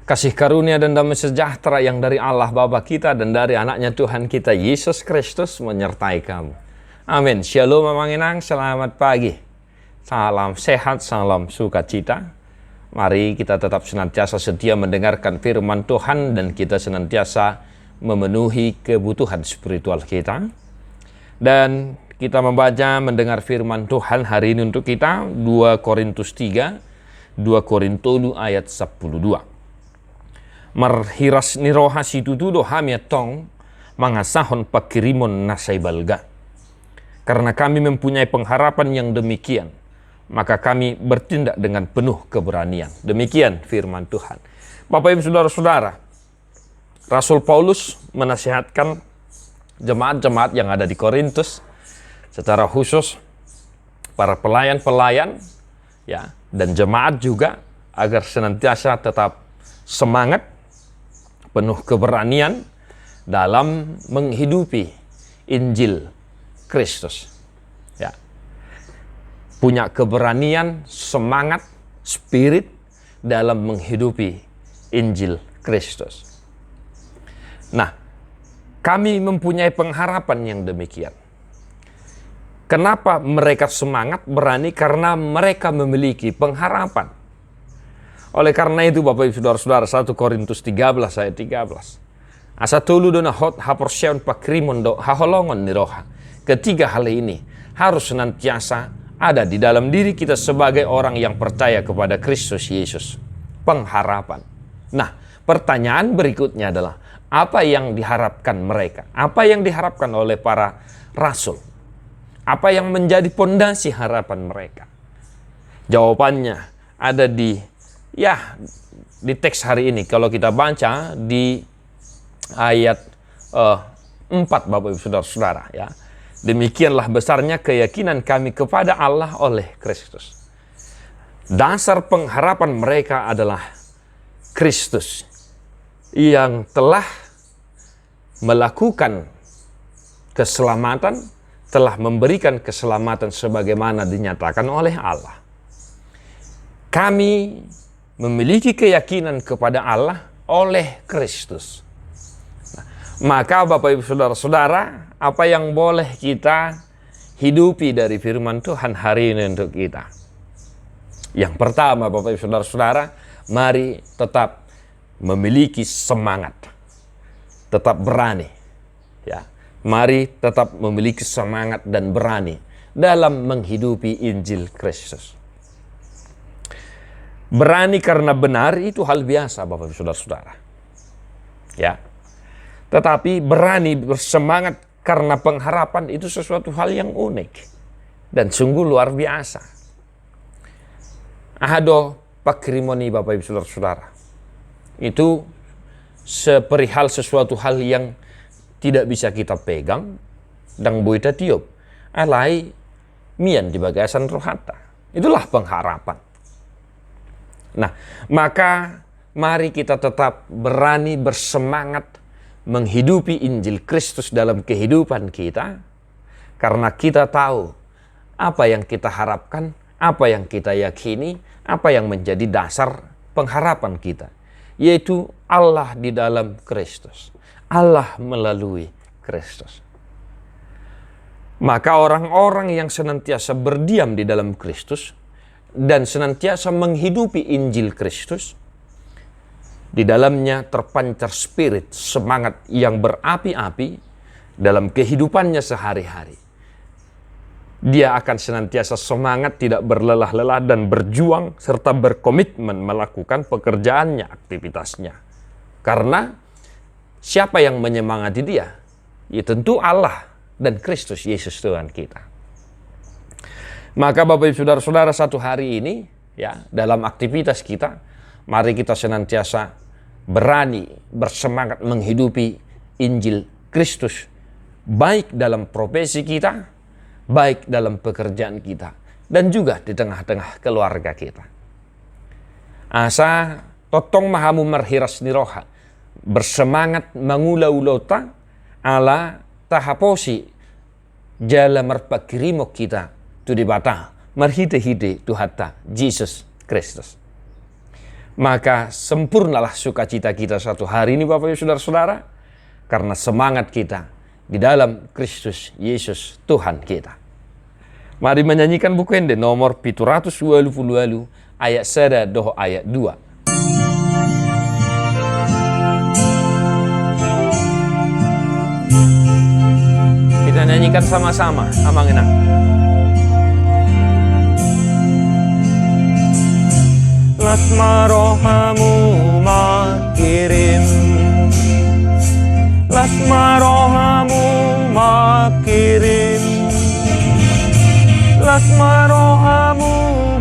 Kasih karunia dan damai sejahtera yang dari Allah Bapa kita dan dari anaknya Tuhan kita Yesus Kristus menyertai kamu. Amin. Shalom Mamanginang, selamat pagi. Salam sehat, salam sukacita. Mari kita tetap senantiasa setia mendengarkan firman Tuhan dan kita senantiasa memenuhi kebutuhan spiritual kita. Dan kita membaca mendengar firman Tuhan hari ini untuk kita 2 Korintus 3, 2 Korintus ayat 12. Marhiras niroha situtudo hamia tong mangasahon pakirimon nasai balga. Karena kami mempunyai pengharapan yang demikian, maka kami bertindak dengan penuh keberanian. Demikian firman Tuhan. Bapak Ibu Saudara-saudara, Rasul Paulus menasihatkan jemaat-jemaat yang ada di Korintus, secara khusus para pelayan-pelayan ya, dan jemaat juga, agar senantiasa tetap semangat, penuh keberanian dalam menghidupi Injil Kristus. Ya. Punya keberanian, semangat, spirit dalam menghidupi Injil Kristus. Nah, kami mempunyai pengharapan yang demikian. Kenapa mereka semangat, berani? Karena mereka memiliki pengharapan. Oleh karena itu Bapak Ibu Saudara-saudara, 1 Korintus 13 ayat 13. Asa tulu dona hot haporseon pakrimon do haholongon niroha. Ketiga hal ini harus senantiasa ada di dalam diri kita sebagai orang yang percaya kepada Kristus Yesus. Pengharapan. Nah, pertanyaan berikutnya adalah, apa yang diharapkan mereka? Apa yang diharapkan oleh para rasul? Apa yang menjadi pondasi harapan mereka? Jawabannya ada di teks hari ini. Kalau kita baca di ayat 4 Bapak Ibu Saudara-saudara ya. Demikianlah besarnya keyakinan kami kepada Allah oleh Kristus. Dasar pengharapan mereka adalah Kristus yang telah melakukan keselamatan, telah memberikan keselamatan sebagaimana dinyatakan oleh Allah. Kami memiliki keyakinan kepada Allah oleh Kristus. Nah, maka Bapak Ibu Saudara-saudara, apa yang boleh kita hidupi dari firman Tuhan hari ini untuk kita? Yang pertama Bapak Ibu Saudara-saudara, mari tetap memiliki semangat. Tetap berani. Ya. Mari tetap memiliki semangat dan berani dalam menghidupi Injil Kristus. Berani karena benar itu hal biasa Bapak Ibu Saudara-saudara. Ya. Tetapi berani bersemangat karena pengharapan itu sesuatu hal yang unik dan sungguh luar biasa. Ahado pakrimoni Bapak Ibu Saudara-saudara. Itu seperihal sesuatu hal yang tidak bisa kita pegang dan boita tiup. Alai mian di bagasan rohata. Itulah pengharapan. Nah, maka mari kita tetap berani bersemangat menghidupi Injil Kristus dalam kehidupan kita, karena kita tahu apa yang kita harapkan, apa yang kita yakini, apa yang menjadi dasar pengharapan kita, yaitu Allah di dalam Kristus, Allah melalui Kristus. Maka orang-orang yang senantiasa berdiam di dalam Kristus dan senantiasa menghidupi Injil Kristus, di dalamnya terpancar spirit, semangat yang berapi-api dalam kehidupannya sehari-hari. Dia akan senantiasa semangat, tidak berlelah-lelah dan berjuang serta berkomitmen melakukan pekerjaannya, aktivitasnya. Karena siapa yang menyemangati dia? Ya tentu Allah dan Kristus Yesus Tuhan kita. Maka Bapak Ibu Saudara-saudara, satu hari ini ya, dalam aktivitas kita, mari kita senantiasa berani, bersemangat menghidupi Injil Kristus, baik dalam profesi kita, baik dalam pekerjaan kita, dan juga di tengah-tengah keluarga kita. Asa totong mahamu marhiras niroha, bersemangat mangula-ulota ala tahaposi jala marpakirimo kita tu di bata marhite-hite tu hatta Jesus Kristus. Maka sempurnalah sukacita kita satu hari ini Bapak Ibu Saudara-saudara, karena semangat kita di dalam Kristus Yesus Tuhan kita. Mari menyanyikan buku ende nomor 788 ayat 1 doh ayat 2. Kita nyanyikan sama-sama, amang enang. Lasma rohamu makirim, lasma rohamu makirim, lasma rohamu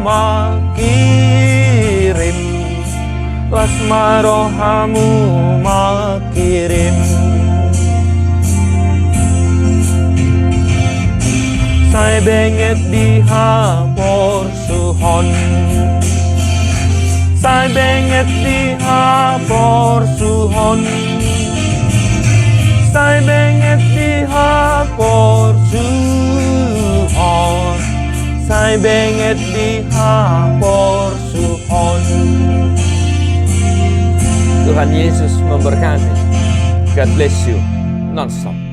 makirim, lasma rohamu makirim. Sai benget di hapor suhon, sai benget di hapor suhon, sai benget di hapor suhon, sai benget di hapor suhon. Tuhan Yesus memberkati. God bless you non-stop.